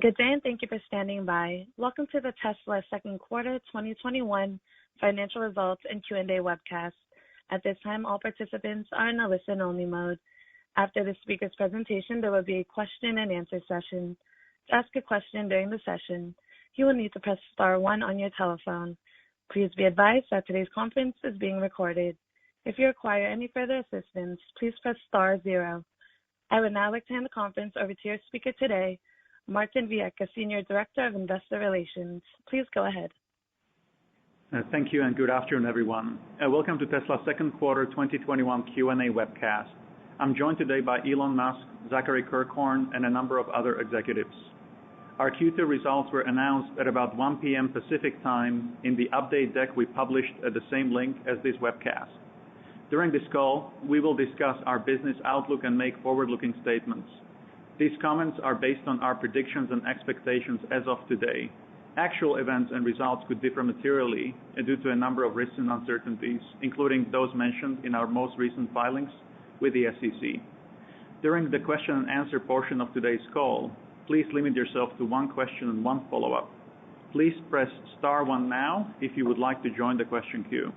Good day, and thank you for standing by. Welcome to the Tesla second quarter 2021 financial results and Q&A webcast. At this time, all participants are in a listen-only mode. After the speaker's presentation, there will be a question and answer session. To ask a question during the session, you will need to press star one on your telephone. Please be advised that today's conference is being recorded. If you require any further assistance, please press star zero. I would now like to hand the conference over to your speaker today, Martin Viecha, Senior Director of Investor Relations. Please go ahead. Thank you and good afternoon, everyone. Welcome to Tesla's second quarter 2021 Q&A webcast. I'm joined today by Elon Musk, Zachary Kirkhorn, and a number of other executives. Our Q2 results were announced at about 1 p.m. Pacific time in the update deck we published at the same link as this webcast. During this call, we will discuss our business outlook and make forward-looking statements. These comments are based on our predictions and expectations as of today. Actual events and results could differ materially due to a number of risks and uncertainties, including those mentioned in our most recent filings with the SEC. During the question and answer portion of today's call, please limit yourself to one question and one follow-up. Please press star one now if you would like to join the question queue.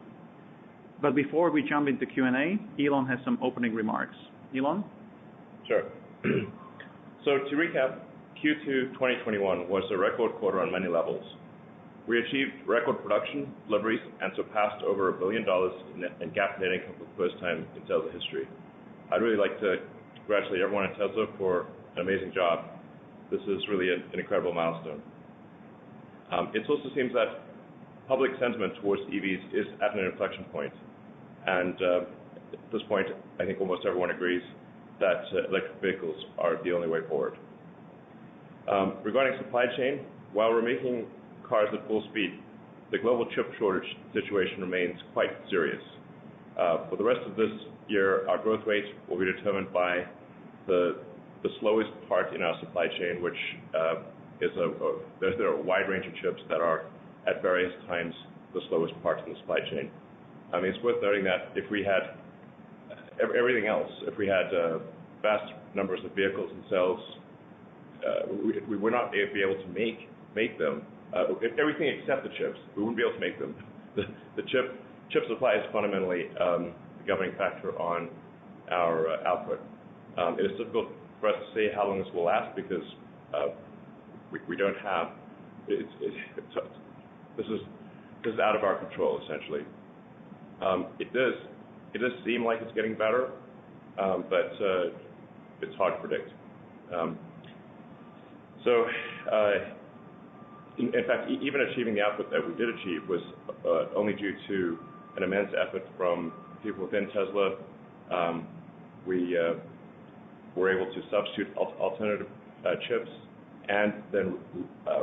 But before we jump into Q&A, Elon has some opening remarks. Elon? Sure. So to recap, Q2 2021 was a record quarter on many levels. We achieved record production, deliveries, and surpassed over $1 billion in GAAP net income for the first time in Tesla history. I'd really like to congratulate everyone at Tesla for an amazing job. This is really an incredible milestone. It also seems that public sentiment towards EVs is at an inflection point. And at this point, I think almost everyone agrees that electric vehicles are the only way forward. Regarding supply chain, while we're making cars at full speed, the global chip shortage situation remains quite serious. For the rest of this year, our growth rate will be determined by the slowest part in our supply chain, which there are a wide range of chips that are at various times the slowest part in the supply chain. I mean, it's worth noting that if we had everything else, if we had vast numbers of vehicles and cells, we would not be able to make them. Everything except the chips, we wouldn't be able to make them. The chip supply is fundamentally the governing factor on our output. It is difficult for us to say how long this will last because we don't have. This is out of our control essentially. It does seem like it's getting better, but it's hard to predict. In fact, even achieving the output that we did achieve was only due to an immense effort from people within Tesla. We were able to substitute alternative chips and then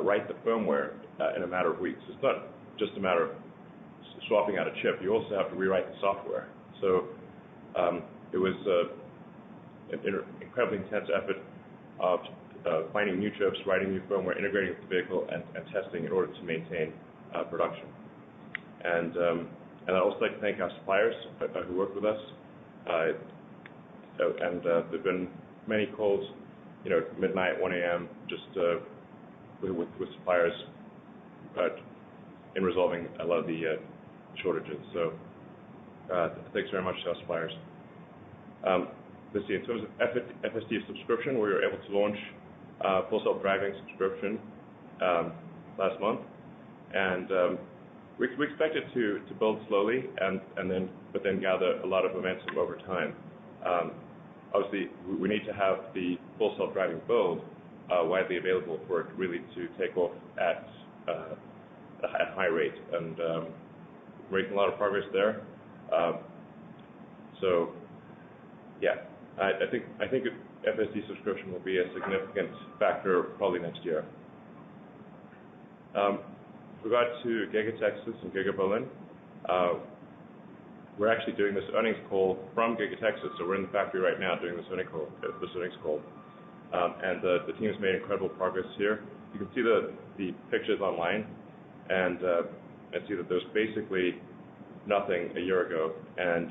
write the firmware in a matter of weeks. It's not just a matter of swapping out a chip. You also have to rewrite the software. So it was an incredibly intense effort of finding new chips, writing new firmware, integrating with the vehicle, and testing in order to maintain production. And I'd also like to thank our suppliers who work with us. There've been many calls, at midnight, 1 a.m., just with suppliers in resolving a lot of the shortages. So thanks very much to our suppliers. Let's see, in terms of FSD subscription, we were able to launch Full Self-Driving subscription last month, and we expect it to build slowly but then gather a lot of momentum over time. Obviously, we need to have the Full Self-Driving build widely available for it really to take off at a high rate, and we're making a lot of progress there. So, yeah, I think FSD subscription will be a significant factor probably next year. With regard to Giga Texas and Giga Berlin, we're actually doing this earnings call from Giga Texas, so we're in the factory right now doing this earnings call. And the team has made incredible progress here. You can see the pictures online, and see that there's basically nothing a year ago, and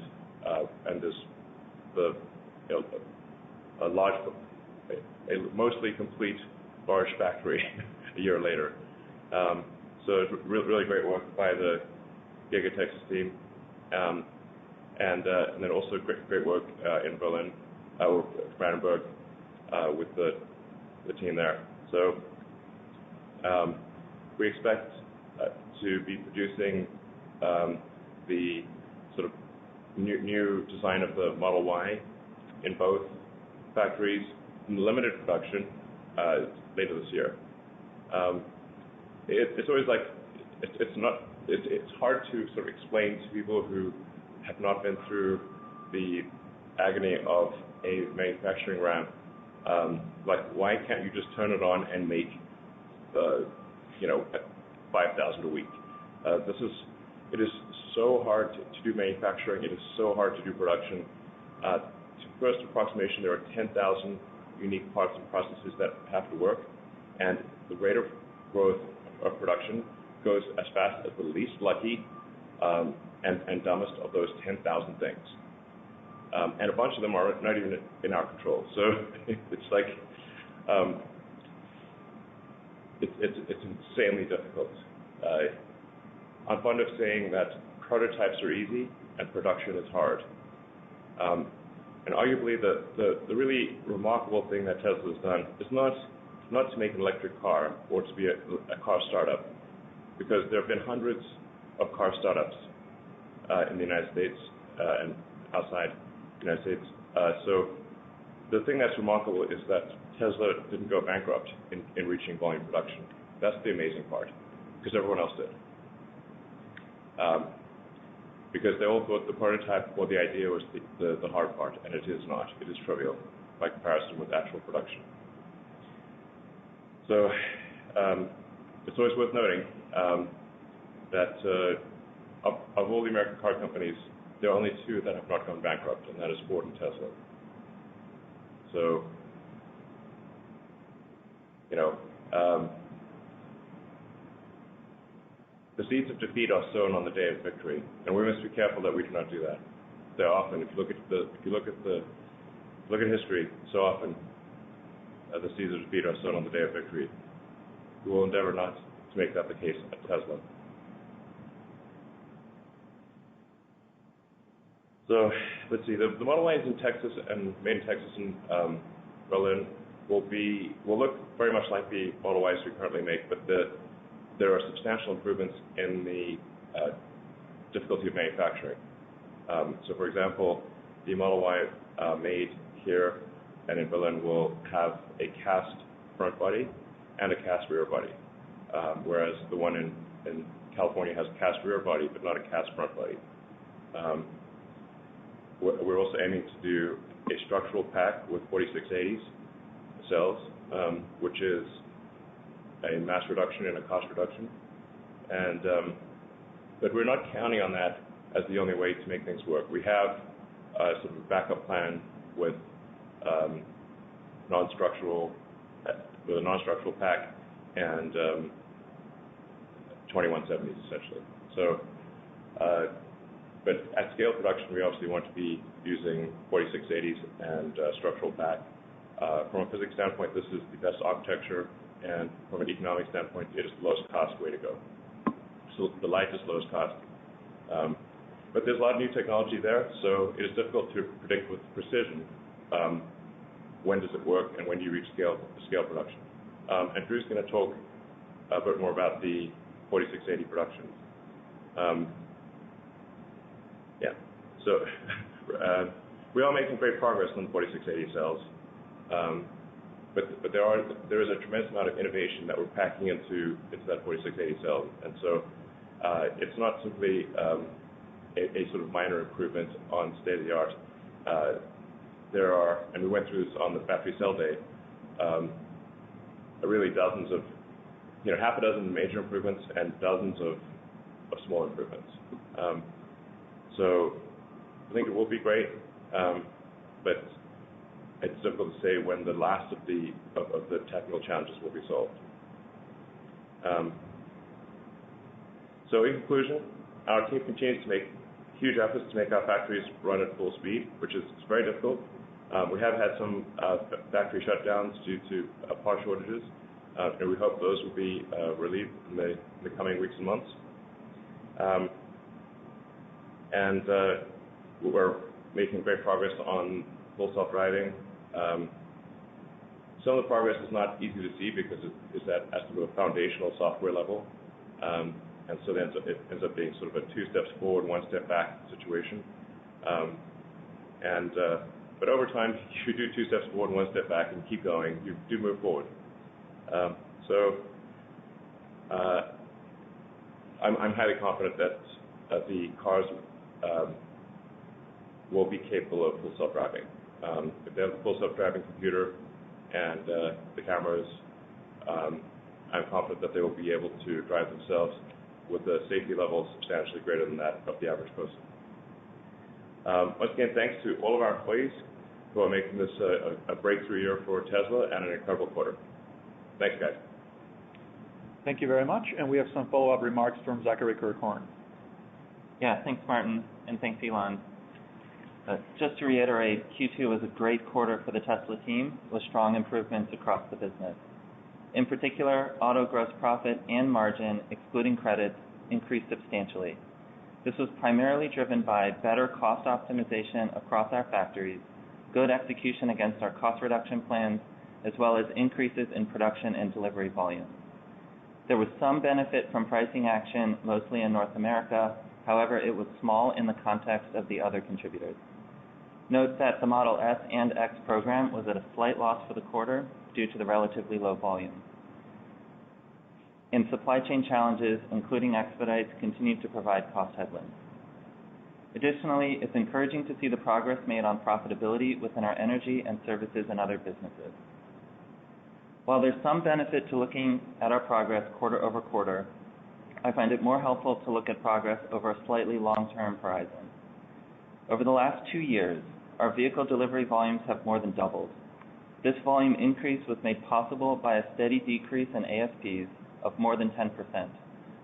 there's a mostly complete large factory a year later. So it's really great work by the Giga Texas team, and then also great work in Berlin, or Brandenburg, with the team there. So we expect to be producing the sort of new design of the Model Y in both factories in limited production later this year. It's always like it's hard to sort of explain to people who have not been through the agony of a manufacturing ramp, like why can't you just turn it on and make 5,000 a week? It is so hard to do manufacturing. It is so hard to do production. To first approximation, there are 10,000 unique parts and processes that have to work, and the rate of growth of production goes as fast as the least lucky and dumbest of those 10,000 things. And a bunch of them are not even in our control. So it's like it's insanely difficult. I'm fond of saying that prototypes are easy and production is hard. And arguably, the really remarkable thing that Tesla has done is not to make an electric car or to be a car startup, because there have been hundreds of car startups in the United States and outside the United States. So the thing that's remarkable is that Tesla didn't go bankrupt in reaching volume production. That's the amazing part, because everyone else did. Because they all thought the prototype or the idea was the hard part, and it is not. It is trivial by comparison with actual production. So it's always worth noting that of all the American car companies, there are only two that have not gone bankrupt, and that is Ford and Tesla. So, the seeds of defeat are sown on the day of victory, and we must be careful that we do not do that. So often, if you look at history, so often the seeds of defeat are sown on the day of victory. We will endeavor not to make that the case at Tesla. So let's see. The Model Ys in Texas and made in Texas and Berlin will look very much like the Model Ys we currently make, but there are substantial improvements in the difficulty of manufacturing. So, for example, the Model Y made here and in Berlin will have a cast front body and a cast rear body, whereas the one in California has a cast rear body but not a cast front body. We're also aiming to do a structural pack with 4680s cells, which is a mass reduction and a cost reduction, but we're not counting on that as the only way to make things work. We have a sort of a backup plan with a non-structural pack and 2170s essentially. So, but at scale production, we obviously want to be using 4680s and structural pack. From a physics standpoint, this is the best architecture, and from an economic standpoint, it is the lowest cost way to go. So the lightest, lowest cost. But there's a lot of new technology there, so it is difficult to predict with precision when does it work and when do you reach scale production. And Drew's going to talk a bit more about the 4680 production. So we are making great progress on the 4680 cells. But there is a tremendous amount of innovation that we're packing into that 4680 cell, and so it's not simply a sort of minor improvement on state of the art. There are, and we went through this on the battery cell day, really dozens of, half a dozen major improvements and dozens of small improvements. So I think it will be great, but it's difficult to say when the last of the technical challenges will be solved. So in conclusion, our team continues to make huge efforts to make our factories run at full speed, which is very difficult. We have had some factory shutdowns due to part shortages, and we hope those will be relieved in the coming weeks and months. We're making great progress on full self-driving. Some of the progress is not easy to see because it's at a foundational software level, and so it ends up being sort of a 2 steps forward, 1 step back situation. But over time, if you do 2 steps forward, 1 step back, and keep going, you do move forward. I'm highly confident that the cars will be capable of full self-driving. If they have a full self-driving computer and the cameras, I'm confident that they will be able to drive themselves with a safety level substantially greater than that of the average person. Once again, thanks to all of our employees who are making this a breakthrough year for Tesla and an incredible quarter. Thanks, guys. Thank you very much, and we have some follow-up remarks from Zachary Kirkhorn. Yeah, thanks, Martin, and thanks, Elon. Just to reiterate, Q2 was a great quarter for the Tesla team with strong improvements across the business. In particular, auto gross profit and margin, excluding credits, increased substantially. This was primarily driven by better cost optimization across our factories, good execution against our cost reduction plans, as well as increases in production and delivery volume. There was some benefit from pricing action, mostly in North America. However, it was small in the context of the other contributors. Note that the Model S and X program was at a slight loss for the quarter due to the relatively low volume. And supply chain challenges, including expedites, continue to provide cost headwinds. Additionally, it's encouraging to see the progress made on profitability within our energy and services and other businesses. While there's some benefit to looking at our progress quarter over quarter, I find it more helpful to look at progress over a slightly long-term horizon. Over the last 2 years, our vehicle delivery volumes have more than doubled. This volume increase was made possible by a steady decrease in ASPs of more than 10%,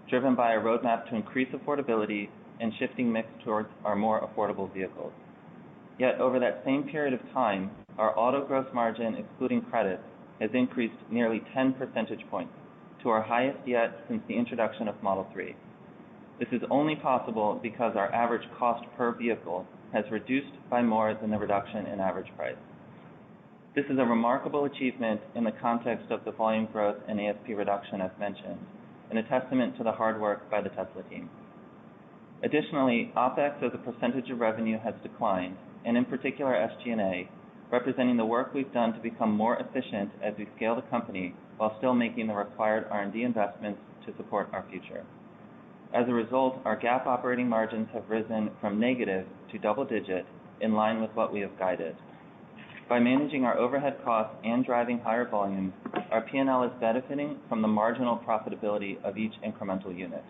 driven by a roadmap to increase affordability and shifting mix towards our more affordable vehicles. Yet over that same period of time, our auto gross margin, excluding credits, has increased nearly 10 percentage points to our highest yet since the introduction of Model 3. This is only possible because our average cost per vehicle has reduced by more than the reduction in average price. This is a remarkable achievement in the context of the volume growth and ASP reduction as mentioned, and a testament to the hard work by the Tesla team. Additionally, OPEX as a percentage of revenue has declined, and in particular SG&A, representing the work we've done to become more efficient as we scale the company while still making the required R&D investments to support our future. As a result, our GAAP operating margins have risen from negative to double-digit, in line with what we have guided. By managing our overhead costs and driving higher volumes, our P&L is benefiting from the marginal profitability of each incremental unit.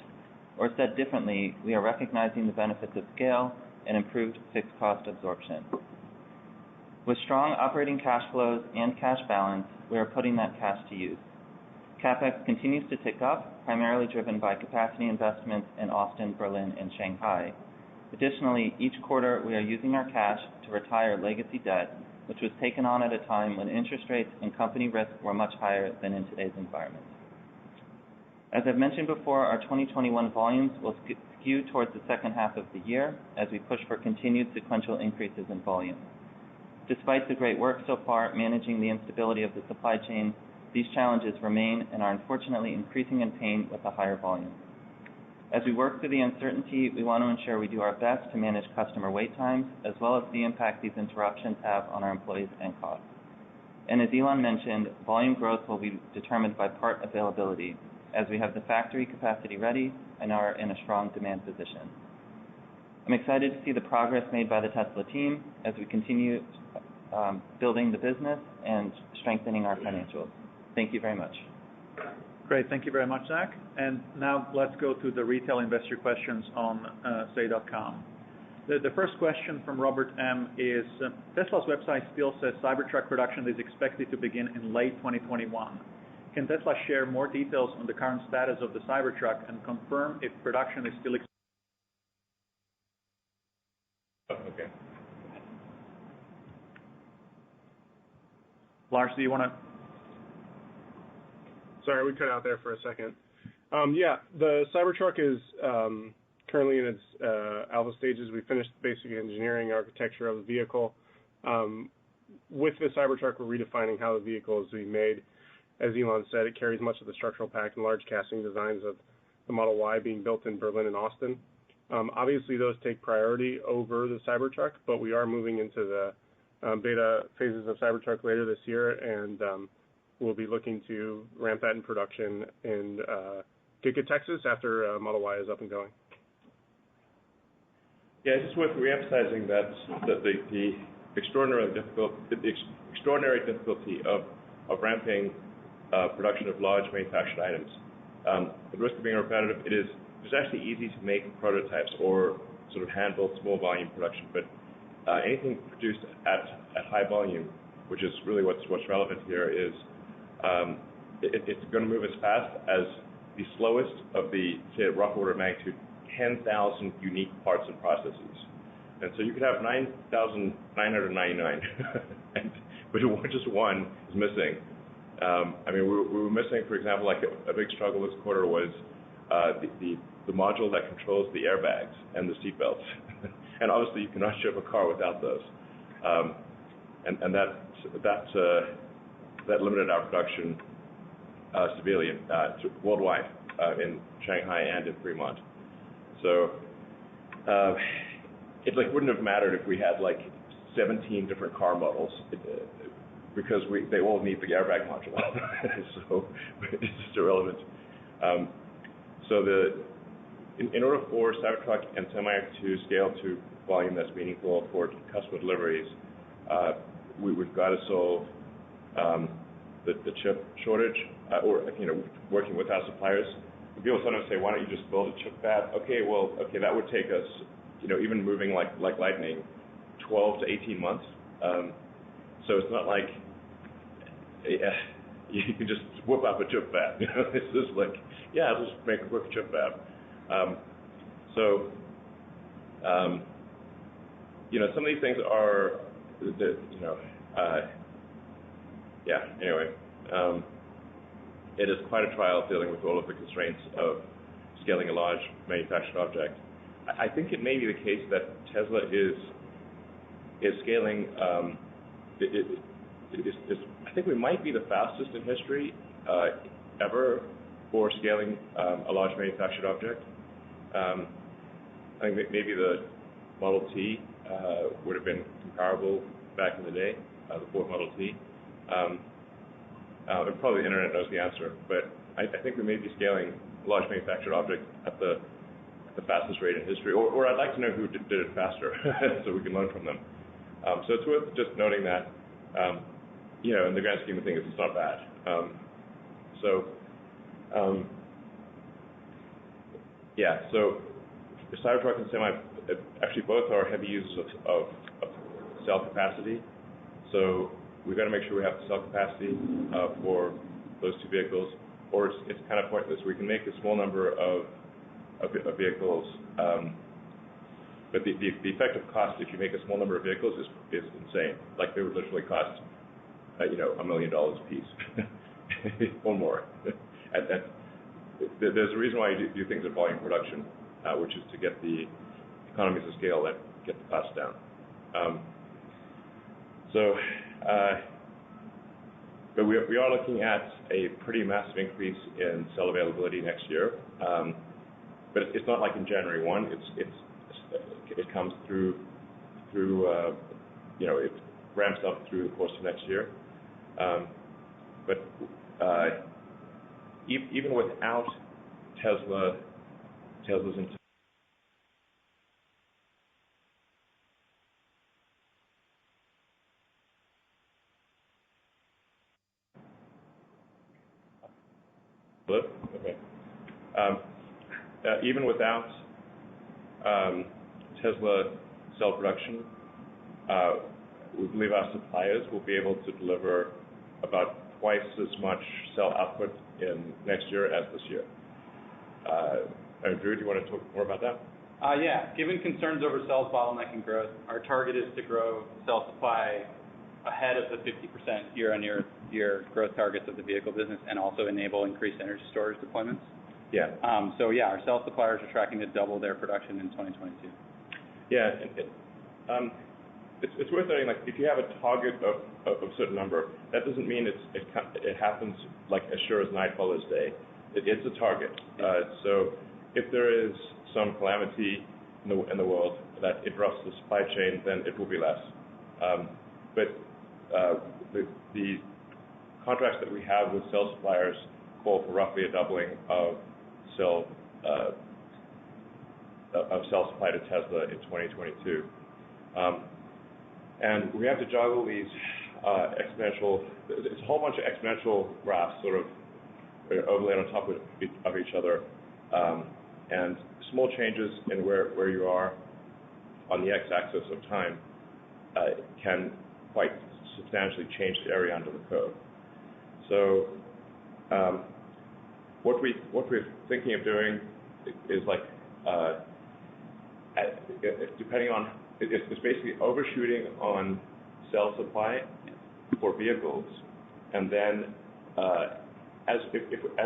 Or said differently, we are recognizing the benefits of scale and improved fixed cost absorption. With strong operating cash flows and cash balance, we are putting that cash to use. CapEx continues to tick up, primarily driven by capacity investments in Austin, Berlin, and Shanghai. Additionally, each quarter we are using our cash to retire legacy debt, which was taken on at a time when interest rates and company risk were much higher than in today's environment. As I've mentioned before, our 2021 volumes will skew towards the second half of the year as we push for continued sequential increases in volume. Despite the great work so far managing the instability of the supply chain, these challenges remain and are unfortunately increasing in pain with a higher volume. As we work through the uncertainty, we want to ensure we do our best to manage customer wait times, as well as the impact these interruptions have on our employees and costs. And as Elon mentioned, volume growth will be determined by part availability, as we have the factory capacity ready and are in a strong demand position. I'm excited to see the progress made by the Tesla team as we continue building the business and strengthening our financials. Thank you very much. Great, thank you very much, Zach. And now let's go to the retail investor questions on say.com. The first question from Robert M. is, Tesla's website still says Cybertruck production is expected to begin in late 2021. Can Tesla share more details on the current status of the Cybertruck and confirm if production is still expected? Okay. Lars, do you want to? Sorry, we cut out there for a second. The Cybertruck is currently in its alpha stages. We finished the basic engineering architecture of the vehicle. With the Cybertruck, we're redefining how the vehicle is being made. As Elon said, it carries much of the structural pack and large casting designs of the Model Y being built in Berlin and Austin. Obviously, those take priority over the Cybertruck, but we are moving into the beta phases of Cybertruck later this year, and we'll be looking to ramp that in production in Giga, Texas, after Model Y is up and going. Yeah, it's just worth reemphasizing that the extraordinary difficulty of ramping production of large manufactured items. At the risk of being repetitive, it's actually easy to make prototypes or sort of hand-built small volume production, but anything produced at high volume, which is really what's relevant here, is it's going to move as fast as the slowest of the, say, rough order of magnitude, 10,000 unique parts and processes. And so you could have 9,999, but just one is missing. We were missing, for example, like a big struggle this quarter was the module that controls the airbags and the seatbelts. And obviously, you cannot ship a car without those. And that limited our production severely worldwide in Shanghai and in Fremont. So it wouldn't have mattered if we had 17 different car models because they all need the airbag module. So it's just irrelevant. In order for Cybertruck and Semi to scale to volume that's meaningful for customer deliveries, we've got to solve the chip shortage, or working with our suppliers. People sometimes say, "Why don't you just build a chip fab?" Okay, that would take us, even moving like lightning, 12 to 18 months. So it's not like you can just whip up a chip fab. It's just let's just make a quick chip fab. Some of these things are, anyway, it is quite a trial dealing with all of the constraints of scaling a large manufactured object. I think it may be the case that Tesla is scaling. I think we might be the fastest in history ever for scaling a large manufactured object. I think maybe the Model T would have been comparable back in the day, the Ford Model T. Probably the internet knows the answer, but I think we may be scaling a large manufactured object at the fastest rate in history, or I'd like to know who did it faster, so we can learn from them. So it's worth just noting that, in the grand scheme of things, it's not bad. So the Cybertruck and Semi actually both are heavy users of cell capacity. So we've got to make sure we have the cell capacity for those two vehicles, or it's kind of pointless. We can make a small number of vehicles, but the effective cost if you make a small number of vehicles is insane. They would literally cost $1 million a piece or more. There's a reason why you do things in volume production, which is to get the economies of scale that get the costs down. But we are looking at a pretty massive increase in cell availability next year. But it's not like in January 1. It comes through it ramps up through the course of next year. But even without Tesla's Hello? Okay. Even without Tesla cell production, we believe our suppliers will be able to deliver about twice as much cell output in next year as this year. Drew, do you want to talk more about that? Given concerns over cells bottlenecking growth, our target is to grow cell supply ahead of the 50% year-on-year growth targets of the vehicle business and also enable increased energy storage deployments. Yeah. Our cell suppliers are tracking to double their production in 2022. Yeah. It's worth noting, like, if you have a target of a certain number, that doesn't mean it happens like as sure as night follows day. It's a target. So if there is some calamity in the world that interrupts the supply chain, then it will be less. But the contracts that we have with cell suppliers call for roughly a doubling of cell supply to Tesla in 2022. And we have to juggle these exponential, it's a whole bunch of exponential graphs sort of overlaid on top of each other. And small changes in where you are on the x-axis of time can quite substantially change the area under the curve. So what we're thinking of doing is like, depending on, it's basically overshooting on cell supply for vehicles, and then as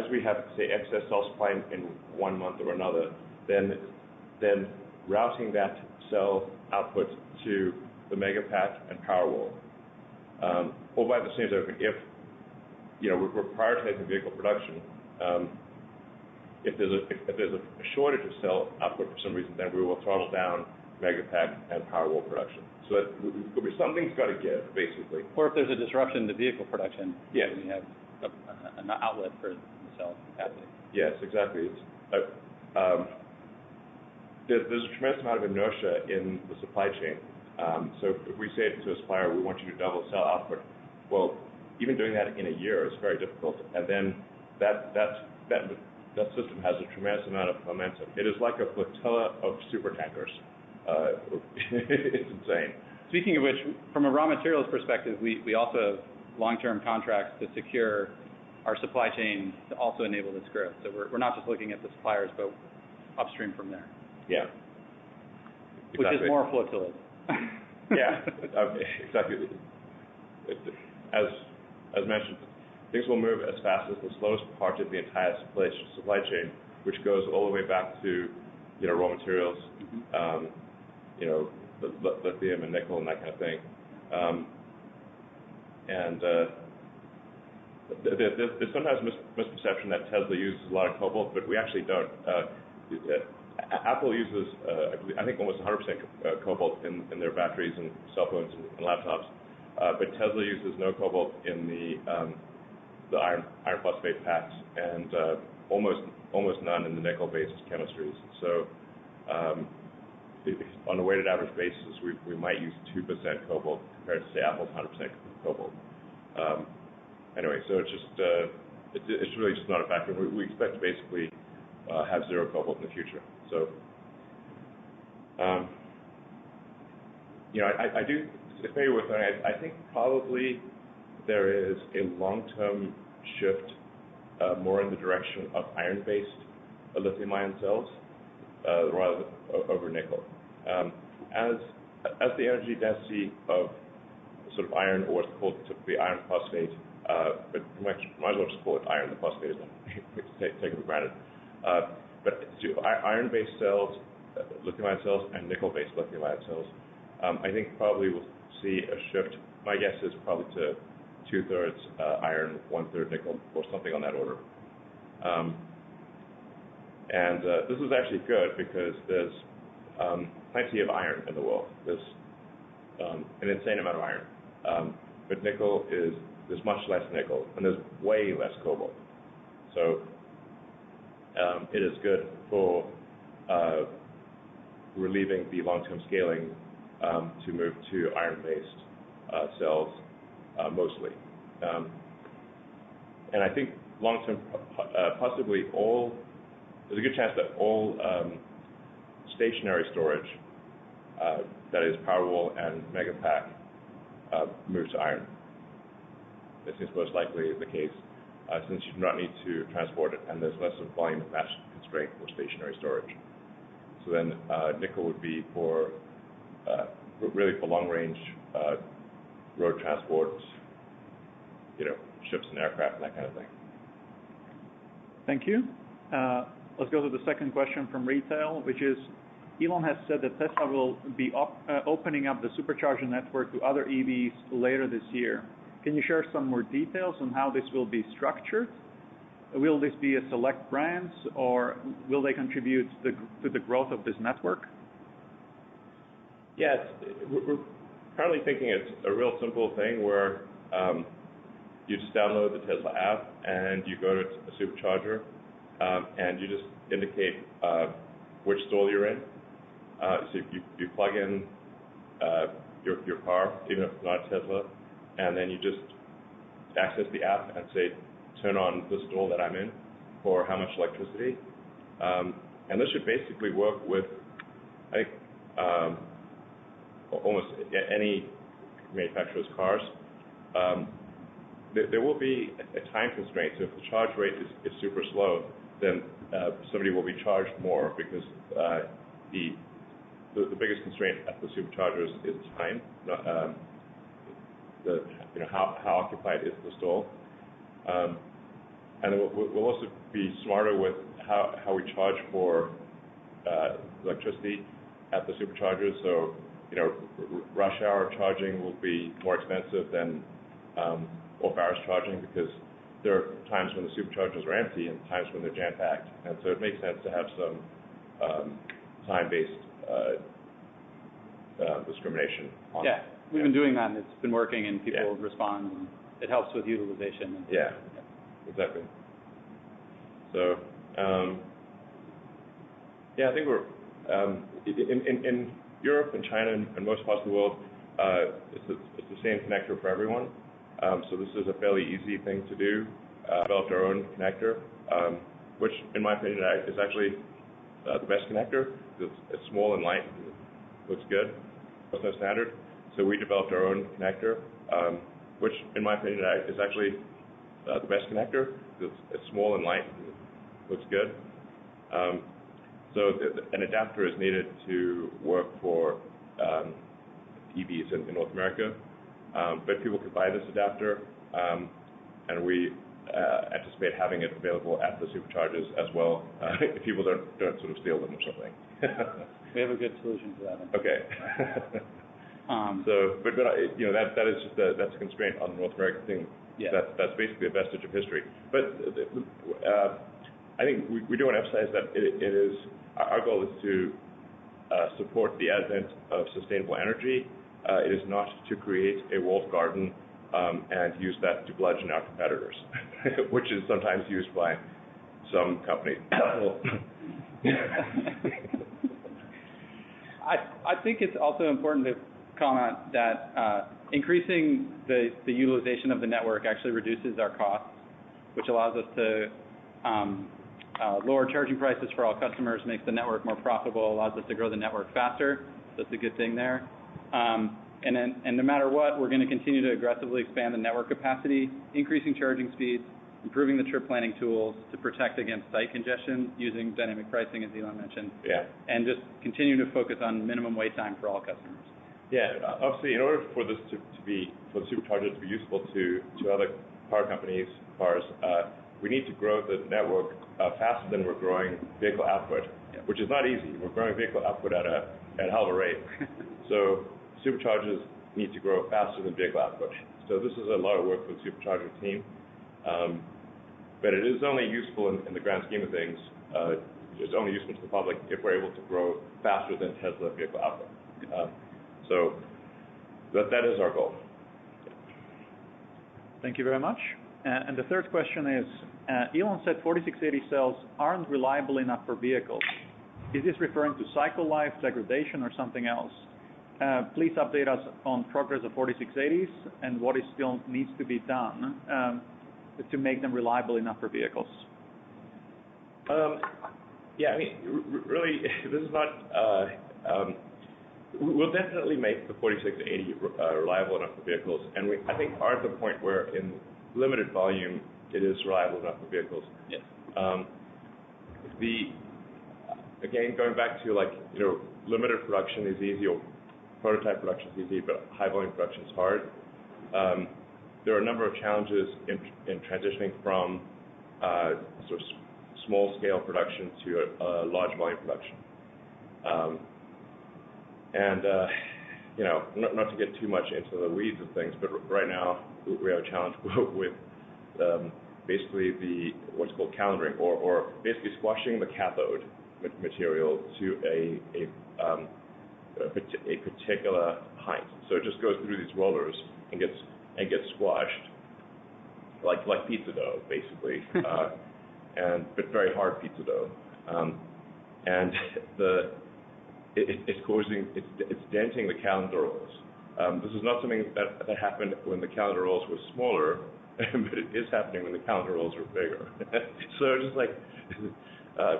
we have, say, excess cell supply in 1 month or another, then routing that cell output to the Megapack and Powerwall. Or by the same token, if we're prioritizing vehicle production, if there's a shortage of cell output for some reason, then we will throttle down Megapack and Powerwall production. So that something's got to give, basically. Or if there's a disruption to vehicle production, yes, we have an outlet for the cell capacity. Yes, exactly. There's a tremendous amount of inertia in the supply chain. So if we say to a supplier, we want you to double cell output, well, even doing that in a year is very difficult. And then that system has a tremendous amount of momentum. It is like a flotilla of super tankers. It's insane. Speaking of which, from a raw materials perspective, we also have long-term contracts to secure our supply chain to also enable this growth. So we're not just looking at the suppliers, but upstream from there. Yeah. Exactly. Which is more flotillas. Yeah, exactly. As mentioned, things will move as fast as the slowest part of the entire supply chain, which goes all the way back to raw materials, lithium and nickel and that kind of thing. And there's sometimes misperception that Tesla uses a lot of cobalt, but we actually don't. Apple uses, I think, almost 100% cobalt in their batteries and cell phones and laptops, but Tesla uses no cobalt in the iron phosphate packs and almost none in the nickel-based chemistries. So on a weighted average basis, we might use 2% cobalt compared to, say, Apple's 100% cobalt. Anyway, so it's really just not a factor. We expect to basically have zero cobalt in the future. So, I do. It's maybe worth noting. I think probably there is a long-term shift more in the direction of iron-based lithium-ion cells rather over nickel. As the energy density of sort of iron, or what's called typically iron phosphate, but we might as well just call it iron. The phosphate is taken for granted. But iron-based cells, lithium-ion cells, and nickel-based lithium-ion cells, I think probably we'll see a shift. My guess is probably to 2/3 iron, 1/3 nickel, or something on that order. And this is actually good because there's plenty of iron in the world. There's an insane amount of iron. But there's much less nickel, and there's way less cobalt. So it is good for relieving the long-term scaling to move to iron-based cells mostly. And I think long-term, possibly there's a good chance that all stationary storage, that is Powerwall and Megapack, move to iron. This is most likely the case since you do not need to transport it, and there's less of volume and mass constraint for stationary storage. So then nickel would be really for long-range road transport, ships and aircraft and that kind of thing. Thank you. Let's go to the second question from retail, which is, Elon has said that Tesla will be opening up the supercharger network to other EVs later this year. Can you share some more details on how this will be structured? Will this be a select brands, or will they contribute to the growth of this network? Yeah, we're currently thinking it's a real simple thing where you just download the Tesla app and you go to a supercharger and you just indicate which stall you're in. So you plug in your car, even if it's not a Tesla, and then you just access the app and say, turn on the stall that I'm in for how much electricity. And this should basically work with, I think, almost any manufacturer's cars. There will be a time constraint. So if the charge rate is super slow, then somebody will be charged more because the biggest constraint at the superchargers is time, how occupied is the stall. And we'll also be smarter with how we charge for electricity at the superchargers. So, rush hour charging will be more expensive than off-hours charging because there are times when the superchargers are empty and times when they're jam-packed. And so it makes sense to have some time-based discrimination on Yeah, we've been doing that, and it's been working, and people respond, and it helps with utilization. Yeah, exactly. So, I think we're in Europe and China and most parts of the world, it's the same connector for everyone. So this is a fairly easy thing to do. Developed our own connector, which, in my opinion, is actually the best connector. It's small and light, and looks good. It's no standard. So we developed our own connector, which, in my opinion, is actually the best connector. It's small and light, and looks good. So an adapter is needed to work for EVs in North America, but people could buy this adapter, and we anticipate having it available at the superchargers as well, if people don't sort of steal them or something. We have a good solution for that. Okay. That is just that's a constraint on the North American thing. Yeah. That's basically a vestige of history. But I think we do want to emphasize that it is our goal is to support the advent of sustainable energy. It is not to create a walled garden and use that to bludgeon our competitors, which is sometimes used by some companies. I think it's also important to comment that increasing the utilization of the network actually reduces our costs, which allows us to lower charging prices for all customers, makes the network more profitable, allows us to grow the network faster. That's a good thing there. And no matter what, we're going to continue to aggressively expand the network capacity, increasing charging speeds, improving the trip planning tools to protect against site congestion using dynamic pricing, as Elon mentioned. Yeah. And just continue to focus on minimum wait time for all customers. Yeah, obviously, in order for this for the supercharger to be useful to other car companies, cars, we need to grow the network faster than we're growing vehicle output, which is not easy. We're growing vehicle output at a hell of a rate. So superchargers need to grow faster than vehicle output. So this is a lot of work for the supercharger team. But it is only useful in the grand scheme of things. It's only useful to the public if we're able to grow faster than Tesla vehicle output. So that is our goal. Thank you very much. And the third question is, Elon said 4680 cells aren't reliable enough for vehicles. Is this referring to cycle life, degradation, or something else? Please update us on progress of 4680s and what is still needs to be done to make them reliable enough for vehicles. Really, this is not. We'll definitely make the 4680 reliable enough for vehicles, and I think are at the point where in limited volume it is reliable enough for vehicles. Yes. Again, going back to limited production is easy, or prototype production is easy, but high volume production is hard. there are a number of challenges in transitioning from sort of small-scale production to a large volume production. Not to get too much into the weeds of things, but right now we have a challenge with basically what's called calendaring, or basically squashing the cathode material to a particular height. So it just goes through these rollers and gets squashed like pizza dough, basically, but very hard pizza dough. It's denting the calendar rolls. This is not something that happened when the calendar rolls were smaller, but it is happening when the calendar rolls are bigger. So just like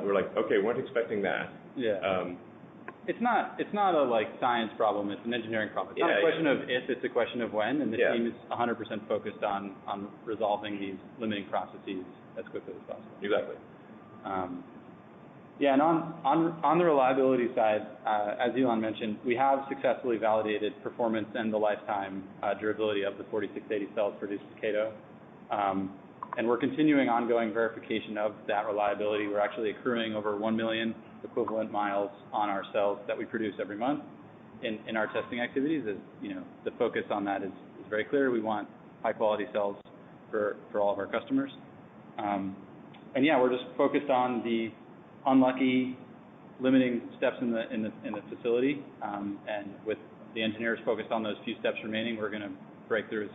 we're like, okay, we weren't expecting that. Yeah. It's not a science problem. It's an engineering problem. It's not a question of if, it's a question of when. And the team is 100% focused on resolving these limiting processes as quickly as possible. Exactly. And on the reliability side, as Elon mentioned, we have successfully validated performance and the lifetime durability of the 4680 cells produced at Cato. And we're continuing ongoing verification of that reliability. We're actually accruing over 1 million equivalent miles on our cells that we produce every month in our testing activities. As the focus on that is very clear. We want high quality cells for all of our customers. We're just focused on the unlucky limiting steps in the facility, and with the engineers focused on those few steps remaining, we're going to break through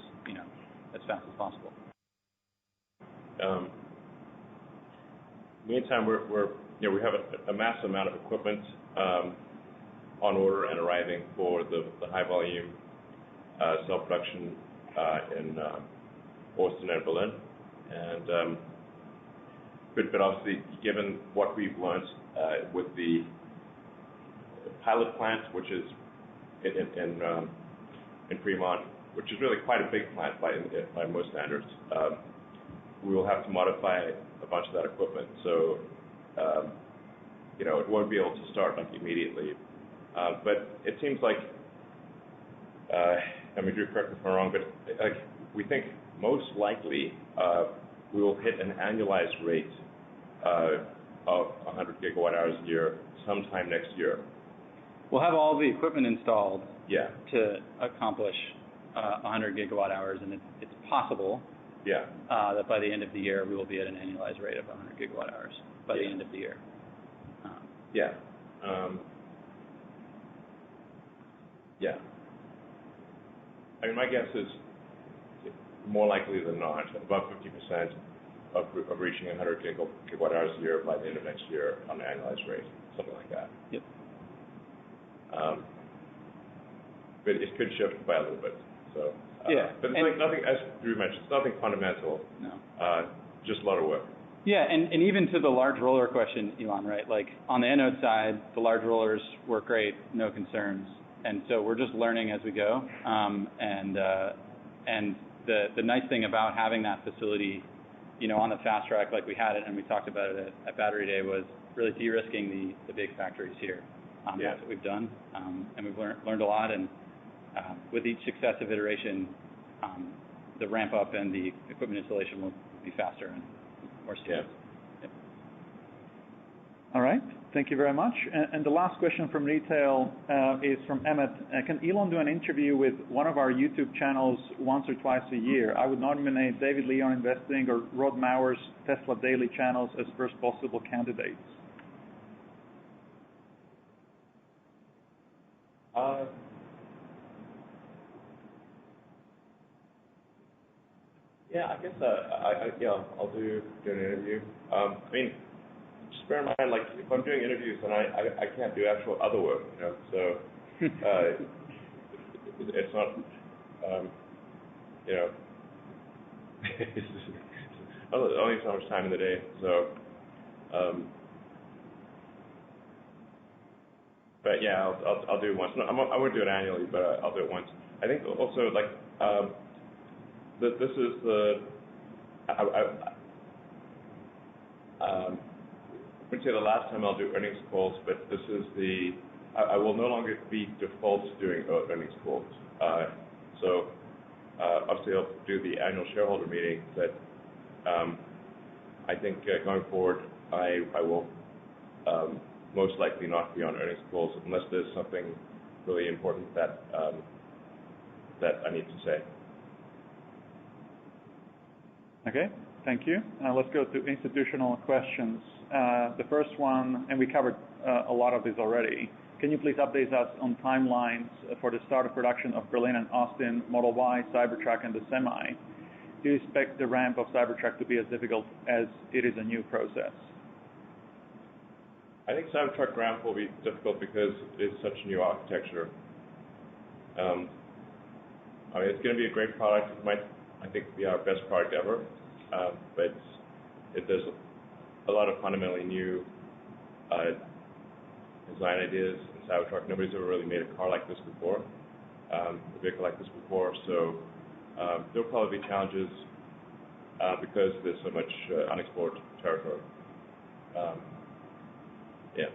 as fast as possible. Meantime, we have a massive amount of equipment on order and arriving for the high volume cell production in Austin and Berlin, and but obviously, given what we've learned with the pilot plant, which is in Fremont, which is really quite a big plant by most standards, we will have to modify a bunch of that equipment. So, it won't be able to start immediately. But it seems like, Drew, correct me if I'm wrong, but we think most likely we will hit an annualized rate of 100 gigawatt hours a year sometime next year. We'll have all the equipment installed to accomplish 100 gigawatt hours, and it's possible that by the end of the year we will be at an annualized rate of 100 gigawatt hours by the end of the year. My guess is more likely than not, about 50% of reaching 100 gigawatt hours a year by the end of next year on an annualized rate, something like that. Yep. But it could shift by a little bit. So but it's nothing, as Drew mentioned, it's nothing fundamental. No. Just a lot of work. Yeah, and even to the large roller question, Elon, right? Like on the anode side, the large rollers work great, no concerns, and so we're just learning as we go. And the nice thing about having that facility, on the fast track like we had it, and we talked about it at Battery Day, was really de-risking the big factories here. That's what we've done, and we've learned a lot. And with each successive iteration, the ramp up and the equipment installation will be faster and more smooth. Yep. All right. Thank you very much. And the last question from retail is from Emmett. Can Elon do an interview with one of our YouTube channels once or twice a year? I would nominate David Lee on Investing or Rod Maurer's Tesla Daily channels as first possible candidates. I guess I'll do an interview. Just bear in mind, if I'm doing interviews, then I can't do actual other work, so it's not, only so much time in the day, so, but I'll do it once. No, I won't do it annually, but I'll do it once. I think also, this is the, I wouldn't say the last time I'll do earnings calls, but this is I will no longer be default doing earnings calls. So obviously I'll do the annual shareholder meeting, but I think going forward, I will most likely not be on earnings calls unless there's something really important that I need to say. Okay, thank you. Let's go to institutional questions. The first one, and we covered a lot of this already. Can you please update us on timelines for the start of production of Berlin and Austin, Model Y, Cybertruck, and the Semi? Do you expect the ramp of Cybertruck to be as difficult as it is a new process? I think Cybertruck ramp will be difficult because it's such a new architecture. I mean, it's going to be a great product. It might, I think, be our best product ever, but there's a lot of fundamentally new design ideas in Cybertruck. Nobody's ever really made a car like this before, a vehicle like this before, so there'll probably be challenges because there's so much unexplored territory. Yeah.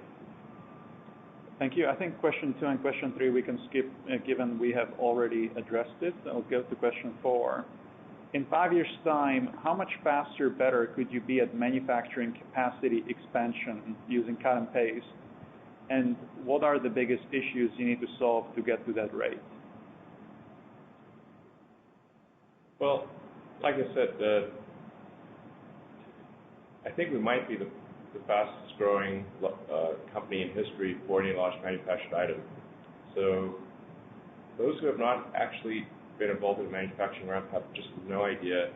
Thank you. I think question 2 and question 3 we can skip, given we have already addressed it. I'll go to question 4. In 5 years' time, how much faster, better could you be at manufacturing capacity expansion using cut and paste? And what are the biggest issues you need to solve to get to that rate? Well, like I said, I think we might be the fastest growing company in history for any large manufactured item. So those who have not actually been involved in the manufacturing ramp have just no idea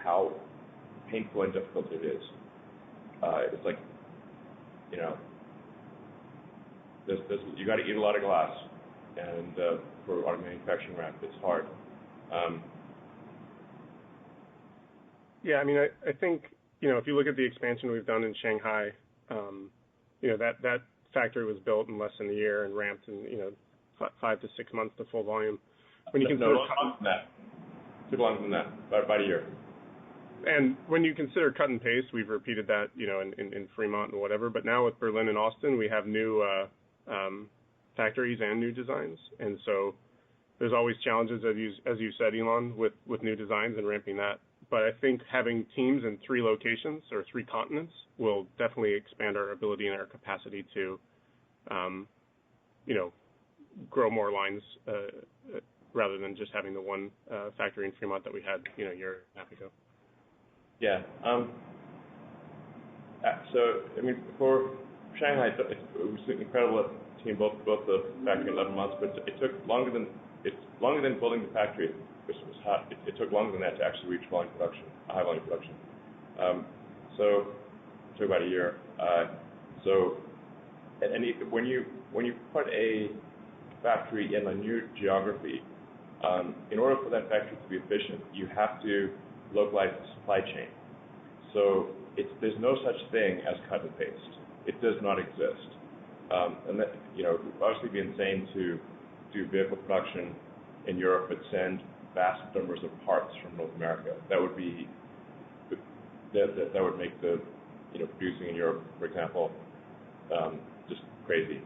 how painful and difficult it is. It's like, you know, you got to eat a lot of glass, and for our manufacturing ramp, it's hard. Yeah, I mean, I think, you know, if you look at the expansion we've done in Shanghai, you know, that factory was built in less than a year and ramped in, 5 to 6 months to full volume. When you consider longer than that. Took longer than that, about a year. And when you consider cut and paste, we've repeated that, in Fremont and whatever. But now with Berlin and Austin, we have new factories and new designs, and so there's always challenges, as you said, Elon, with new designs and ramping that. But I think having teams in 3 locations or 3 continents will definitely expand our ability and our capacity to, grow more lines rather than just having the one factory in Fremont that we had, a year and a half ago. Yeah. So, I mean, for Shanghai, it was incredible that the team built the factory in 11 months, but it took longer than building the factory. It took longer than that to actually reach volume production, high volume production. So it took about a year. When you put a factory in a new geography, in order for that factory to be efficient, you have to localize the supply chain. So there's no such thing as cut and paste. It does not exist. And that, it would obviously be insane to do vehicle production in Europe but send vast numbers of parts from North America. That would make the producing in Europe, for example, just crazy.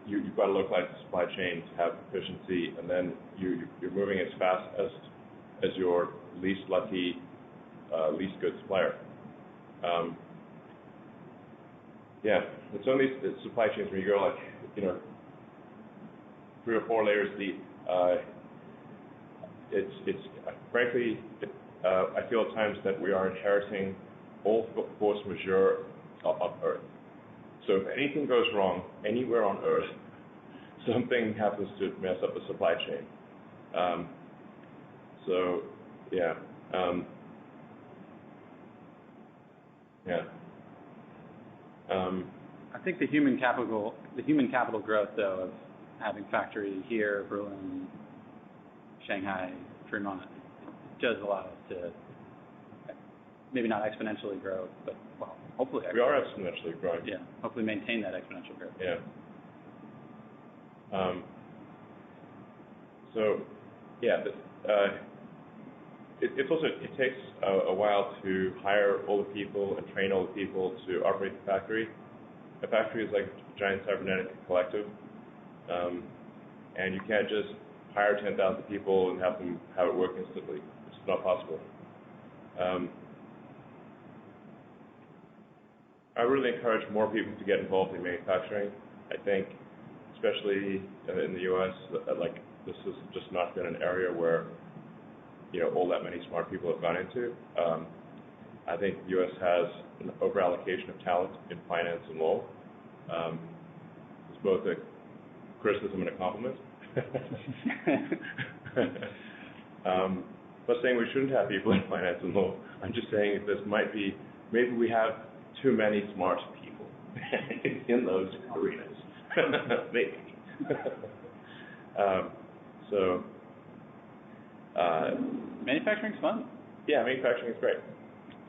You've got to localize the supply chain to have efficiency, and then you're moving as fast as your least lucky, least good supplier. It's only the supply chains where you go 3 or 4 layers deep. It's frankly, I feel at times that we are inheriting all force majeure of Earth. So if anything goes wrong anywhere on Earth, something happens to mess up the supply chain. I think the human capital growth, though, of having factory here, Berlin, Shanghai, Fremont, does allow us to maybe not exponentially grow, but hopefully we are exponentially growing. Yeah, hopefully maintain that exponential growth. Yeah. It takes a while to hire all the people and train all the people to operate the factory. A factory is like a giant cybernetic collective, and you can't just hire 10,000 people and have it work instantly. It's just not possible. I really encourage more people to get involved in manufacturing. I think, especially in the U.S., like this has just not been an area where all that many smart people have gone into. I think the U.S. has an overallocation of talent in finance and law. It's both a criticism and a compliment. I'm not saying we shouldn't have people in finance and law. I'm just saying maybe we have too many smart people in those arenas. Maybe. Manufacturing's fun. Yeah, manufacturing is great.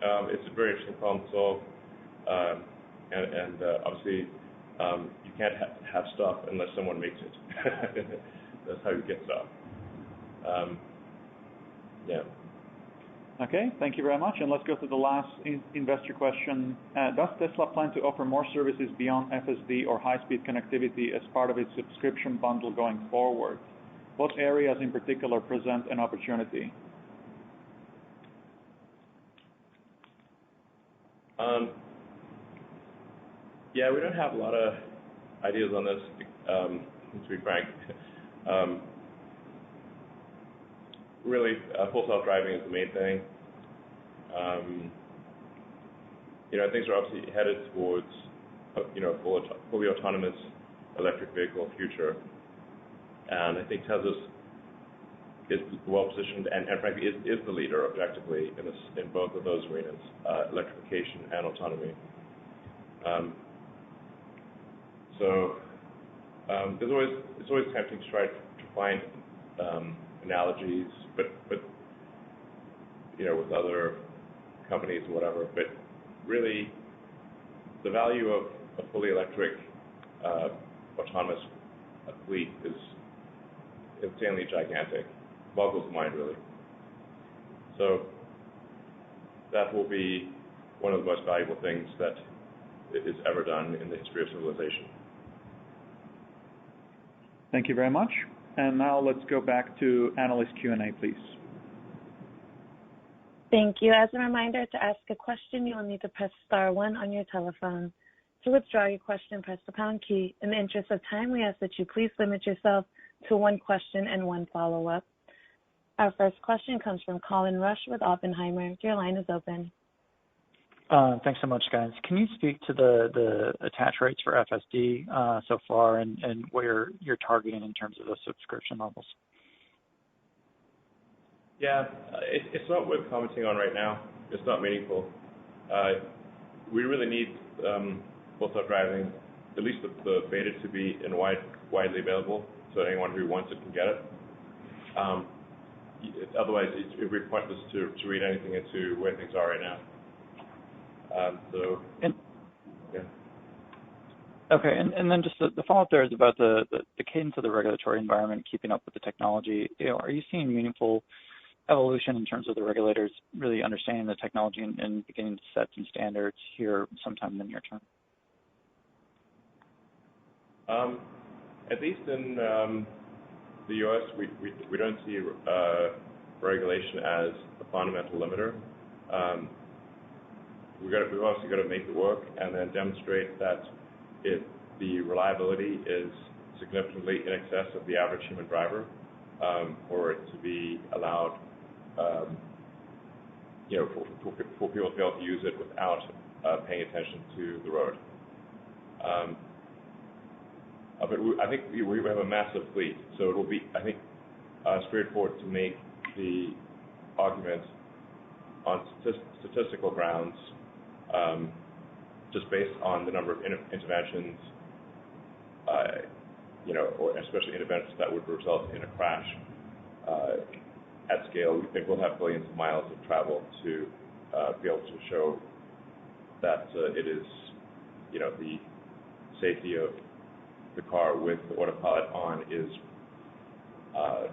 It's a very interesting problem to solve, and obviously you can't have stuff unless someone makes it. That's how you get stuff. Yeah. Okay, thank you very much. And let's go to the last investor question. Does Tesla plan to offer more services beyond FSD or high-speed connectivity as part of its subscription bundle going forward? What areas in particular present an opportunity? Yeah, we don't have a lot of ideas on this, to be frank. Really, full self-driving is the main thing. Things are obviously headed towards, fully autonomous electric vehicle future, and I think Tesla is well positioned and frankly is the leader objectively in both of those arenas, electrification and autonomy. It's always tempting to try to find analogies, but with other companies and whatever. But really, the value of a fully electric autonomous fleet is insanely gigantic. Boggles the mind, really. So that will be one of the most valuable things that is ever done in the history of civilization. Thank you very much. And now let's go back to analyst Q&A, please. Thank you. As a reminder, to ask a question, you will need to press star 1 on your telephone. To withdraw your question, press the pound key. In the interest of time, we ask that you please limit yourself to one question and one follow-up. Our first question comes from Colin Rusch with Oppenheimer. Your line is open. Thanks so much, guys. Can you speak to the attach rates for FSD so far and where you're targeting in terms of the subscription levels? Yeah, it's not worth commenting on right now. It's not meaningful. We really need full self-driving, at least the beta to be widely available, so anyone who wants it can get it. Otherwise, it would be pointless to read anything into where things are right now. Yeah. Okay, and then just the follow-up there is about the cadence of the regulatory environment, keeping up with the technology. Are you seeing meaningful evolution in terms of the regulators really understanding the technology and beginning to set some standards here sometime in the near term? At least in the U.S., we don't see regulation as a fundamental limiter. We've obviously got to make it work and then demonstrate that the reliability is significantly in excess of the average human driver for it to be allowed, for people to be able to use it without paying attention to the road. But I think we have a massive fleet, so it will be, I think, straightforward to make the argument on statistical grounds, just based on the number of interventions, or especially interventions that would result in a crash at scale. We think we'll have billions of miles of travel to be able to show that it is, the safety of the car with the autopilot on is, 100%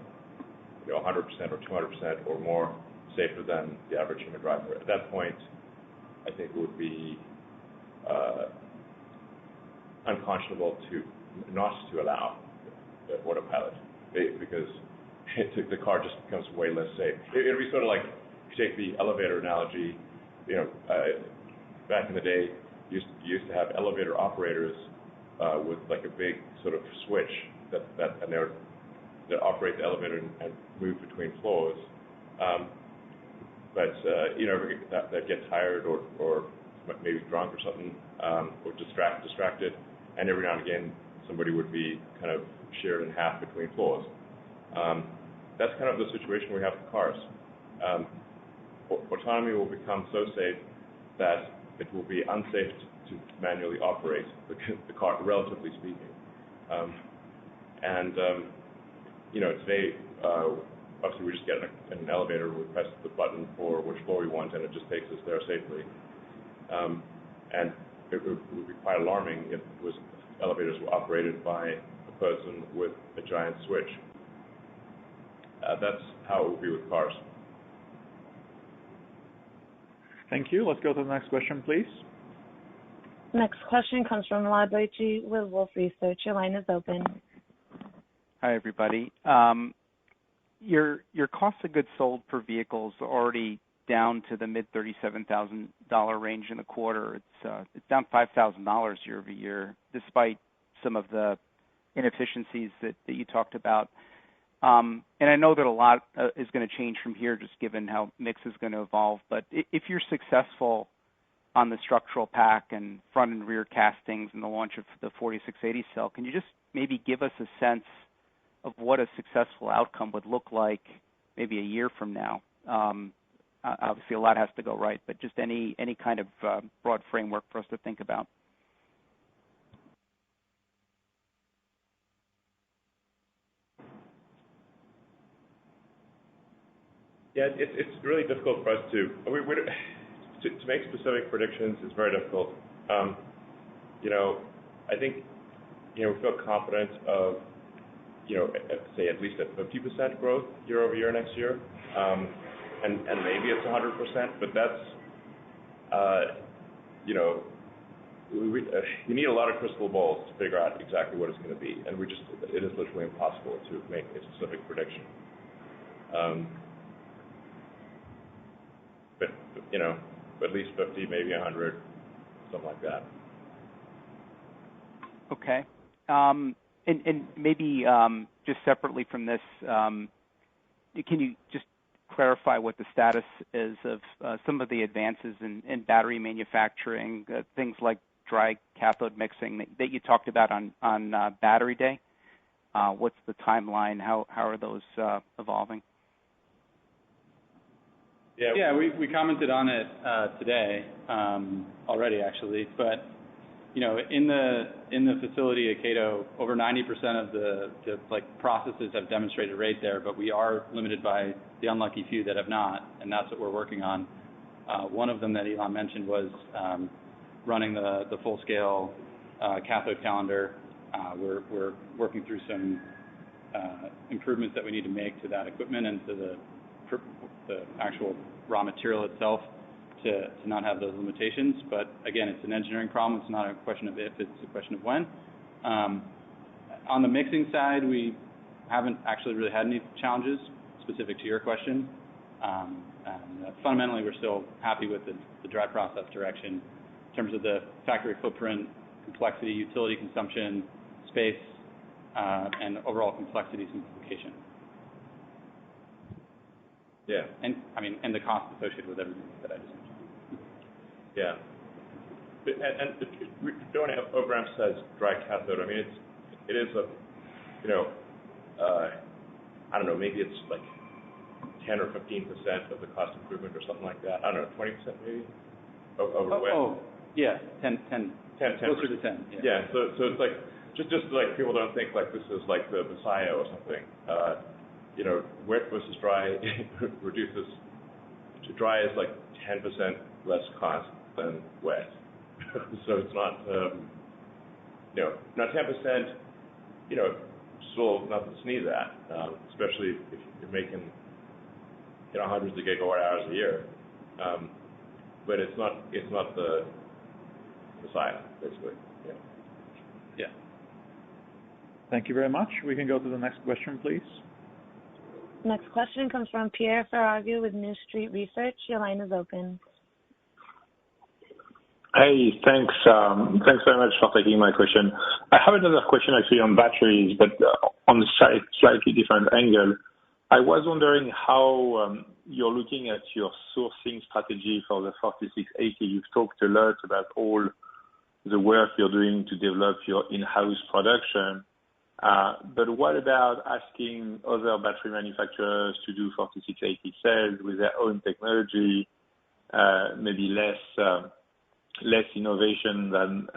or 200% or more safer than the average human driver. At that point, I think it would be unconscionable not to allow the autopilot, because the car just becomes way less safe. It'd be sort of like, if you take the elevator analogy, back in the day, you used to have elevator operators with like a big sort of switch that operate the elevator and move between floors. But that get tired or maybe drunk or something, or distracted, and every now and again somebody would be kind of shared in half between floors. That's kind of the situation we have with cars. Autonomy will become so safe that it will be unsafe to manually operate the car, relatively speaking. Today, obviously we just get in an elevator, we press the button for which floor we want, and it just takes us there safely. And it would be quite alarming if elevators were operated by a person with a giant switch. That's how it would be with cars. Thank you. Let's go to the next question, please. Next question comes from Rod Lache with Wolfe Research. Your line is open. Hi, everybody. Your cost of goods sold per vehicle is already down to the mid $37,000 range in the quarter. It's down $5,000 year over year, despite some of the inefficiencies that you talked about. And I know that a lot is going to change from here, just given how mix is going to evolve. But if you're successful on the structural pack and front and rear castings and the launch of the 4680 cell, can you just maybe give us a sense of what a successful outcome would look like maybe a year from now? Obviously, a lot has to go right, but just any kind of broad framework for us to think about. Yeah, it's really difficult for us to make specific predictions. Is very difficult. I think we feel confident of say at least at 50% growth year over year next year, and maybe it's 100%, but that's you need a lot of crystal balls to figure out exactly what it's going to be, and it is literally impossible to make a specific prediction. But at least 50, maybe 100, something like that. Okay. And maybe just separately from this, can you just clarify what the status is of some of the advances in battery manufacturing, things like dry cathode mixing that you talked about on Battery Day? What's the timeline? How are those evolving? Yeah, we commented on it today already, actually. But in the facility at Cato, over 90% of the processes have demonstrated rate there, but we are limited by the unlucky few that have not, and that's what we're working on. One of them that Elon mentioned was running the full-scale cathode calendar. We're working through some improvements that we need to make to that equipment and to the actual raw material itself to not have those limitations. But again, it's an engineering problem. It's not a question of if, it's a question of when. On the mixing side, we haven't actually really had any challenges specific to your question. Fundamentally, we're still happy with the dry process direction in terms of the factory footprint, complexity, utility consumption, space, and overall complexity simplification. Yeah. And the cost associated with everything that I just mentioned. Yeah. And we don't have overemphasize dry cathode. I mean, it is a, I don't know, maybe it's like 10 or 15% of the cost improvement or something like that. I don't know, 20% maybe over wet. Oh, yeah, 10, closer to 10. Yeah. So it's like just like people don't think like this is like the Messiah or something. Wet versus dry reduces. Dry is like 10% less cost than wet. So it's not, not 10%. Still nothing to sneeze at, especially if you're making, hundreds of gigawatt hours a year. But it's not the Messiah, basically. Yeah. Thank you very much. We can go to the next question, please. Next question comes from Pierre Ferragu with New Street Research. Your line is open. Hey, thanks. Thanks very much for taking my question. I have another question actually on batteries, but on a slightly different angle. I was wondering how you're looking at your sourcing strategy for the 4680. You've talked a lot about all the work you're doing to develop your in-house production. But what about asking other battery manufacturers to do 4680 cells with their own technology, maybe less innovation than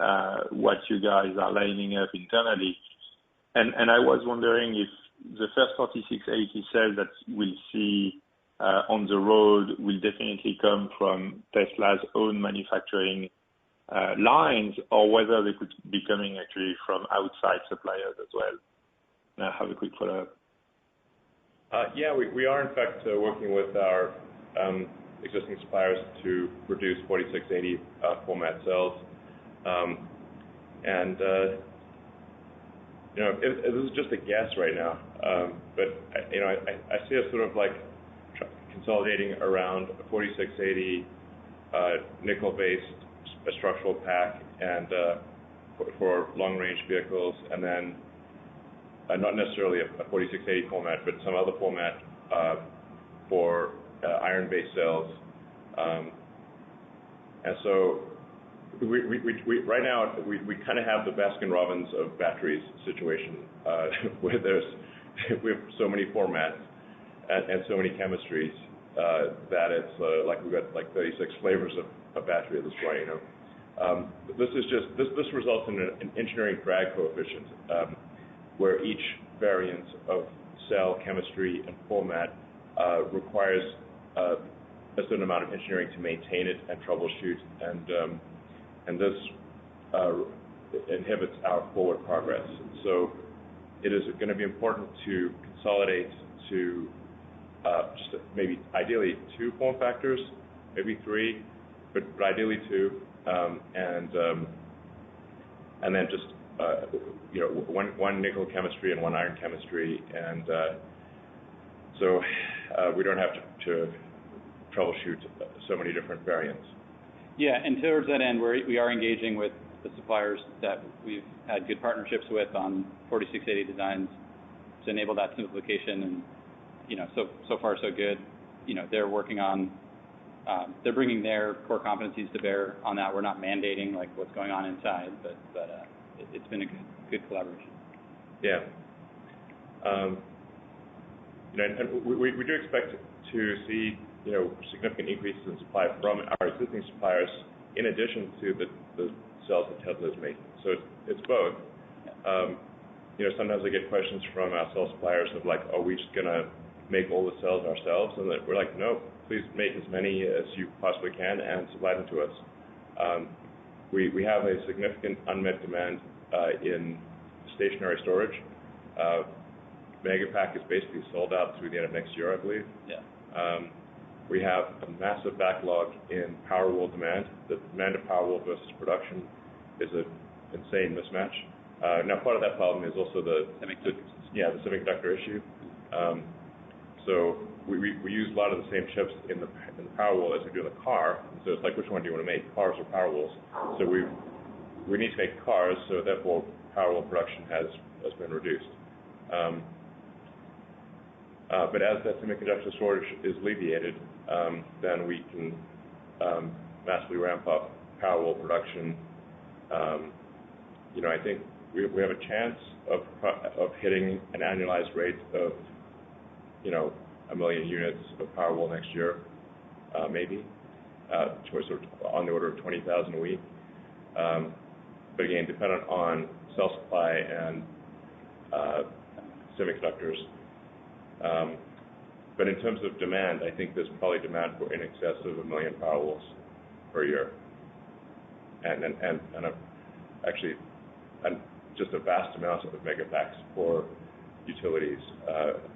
what you guys are lining up internally? And I was wondering if the first 4680 cells that we'll see on the road will definitely come from Tesla's own manufacturing lines, or whether they could be coming actually from outside suppliers as well. And I have a quick follow-up. Yeah, we are in fact working with our existing suppliers to produce 4680 format cells. This is just a guess right now, but I see us sort of like consolidating around a 4680 nickel-based structural pack and for long-range vehicles, and then not necessarily a 4680 format, but some other format for iron-based cells. And so we right now we kind of have the Baskin-Robbins of batteries situation, where we have so many formats and so many chemistries that it's like we've got like 36 flavors of battery at this point. This results in an engineering drag coefficient, where each variant of cell chemistry and format requires a certain amount of engineering to maintain it and troubleshoot, and this inhibits our forward progress. So it is going to be important to consolidate to just maybe ideally 2 form factors, maybe 3, but ideally 2, and then just one nickel chemistry and one iron chemistry, and so we don't have to troubleshoot so many different variants. Yeah, and towards that end, we are engaging with the suppliers that we've had good partnerships with on 4680 designs to enable that simplification, and so far so good. They're working on they're bringing their core competencies to bear on that. We're not mandating like what's going on inside, but it's been a good collaboration. Yeah. And we do expect to see significant increases in supply from our existing suppliers, in addition to the cells that Tesla is making. So it's both. Sometimes I get questions from our cell suppliers of like, are we just gonna make all the cells ourselves? And we're like, no, please make as many as you possibly can and supply them to us. We have a significant unmet demand in stationary storage. Megapack is basically sold out through the end of next year, I believe. Yeah. We have a massive backlog in Powerwall demand. The demand of Powerwall versus production is an insane mismatch. Now, part of that problem is also the semiconductor issue. So we use a lot of the same chips in the Powerwall as we do in the car. And so it's like, which one do you want to make, cars or Powerwalls? So we need to make cars, so therefore Powerwall production has been reduced. But as that semiconductor shortage is alleviated, then we can massively ramp up Powerwall production. I think we have a chance of hitting an annualized rate of 1 million units of Powerwall next year, maybe, sort of on the order of 20,000 a week. But again, dependent on cell supply and semiconductors. But in terms of demand, I think there's probably demand for in excess of 1 million Powerwalls per year, and just a vast amount of megapacks for utilities.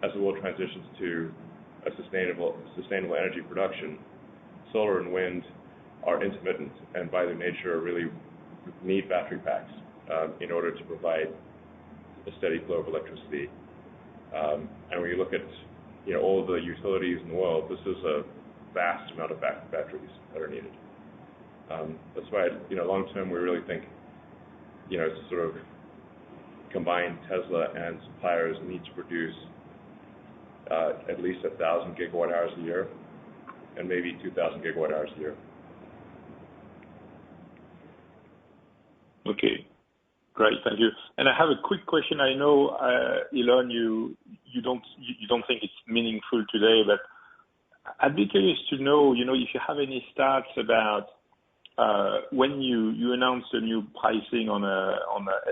As the world transitions to a sustainable energy production, solar and wind are intermittent, and by their nature really need battery packs in order to provide a steady flow of electricity. And when you look at all the utilities in the world, this is a vast amount of batteries that are needed. That's why, long term, we really think, sort of combined Tesla and suppliers need to produce at least 1,000 gigawatt hours a year, and maybe 2,000 gigawatt hours a year. Okay, great, thank you. And I have a quick question. I know, Elon, you don't think it's meaningful today, but I'd be curious to know, if you have any stats about when you announced a new pricing on a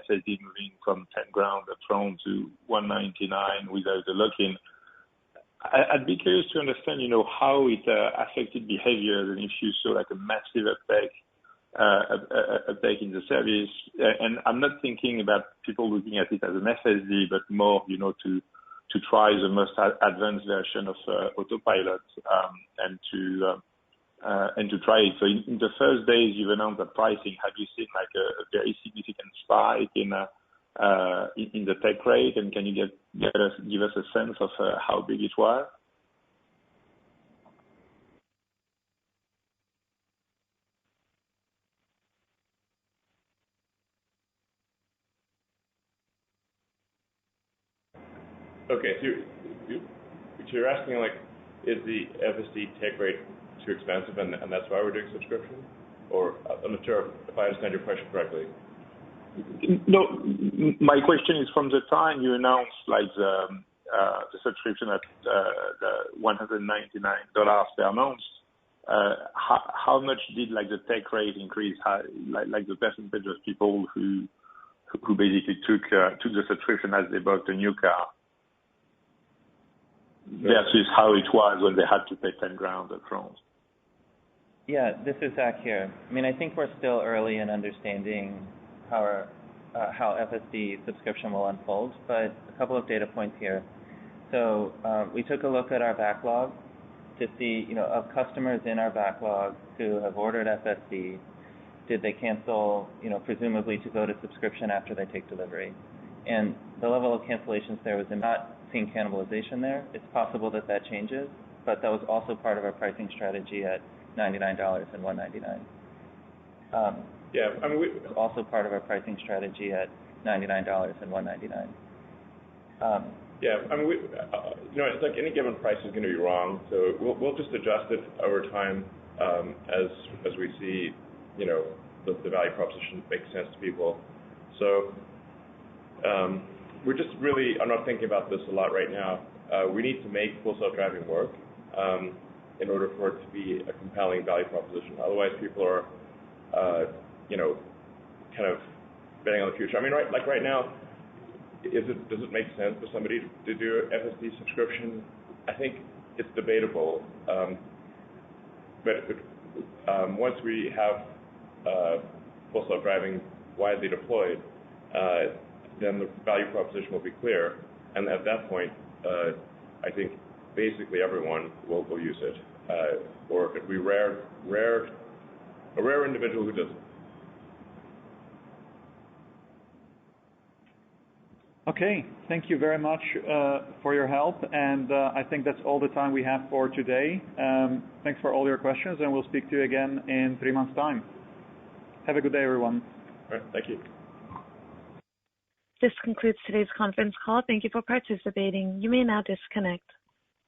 FSD moving from 10 grand up front to 199 without the lock-in. I'd be curious to understand, how it affected behavior, and if you saw like a massive uptake in the service. And I'm not thinking about people looking at it as an FSD, but more, to try the most advanced version of autopilot and to try it. So in the first days you've announced the pricing, have you seen like a very significant spike in the take rate, and can you give us a sense of how big it was? Okay, so you're asking, like, is the FSD take rate too expensive, and that's why we're doing subscription? Or I'm not sure if I understand your question correctly. No, my question is from the time you announced like the subscription at the $199 per month, how much did like the take rate increase? Like the percentage of people who basically took the subscription as they bought a new car versus how it was when they had to pay 10 grand up front? Yeah, this is Zach here. I think we're still early in understanding how FSD subscription will unfold, but a couple of data points here. So we took a look at our backlog to see, of customers in our backlog who have ordered FSD, did they cancel, presumably to go to subscription after they take delivery? And the level of cancellations there was not seeing cannibalization there. It's possible that changes, but that was also part of our pricing strategy at $99 and $199. Also part of our pricing strategy at $99 and $199. It's like any given price is going to be wrong, so we'll just adjust it over time as we see, the value proposition makes sense to people. So we're just really, I'm not thinking about this a lot right now. We need to make full self-driving work in order for it to be a compelling value proposition. Otherwise, people are, kind of betting on the future. Right now, does it make sense for somebody to do an FSD subscription? I think it's debatable. But once we have full self-driving widely deployed, then the value proposition will be clear, and at that point, I think basically everyone will use it, or it could be a rare individual who doesn't. Okay, thank you very much for your help, and I think that's all the time we have for today. Thanks for all your questions, and we'll speak to you again in 3 months' time. Have a good day, everyone. All right, thank you. This concludes today's conference call. Thank you for participating. You may now disconnect.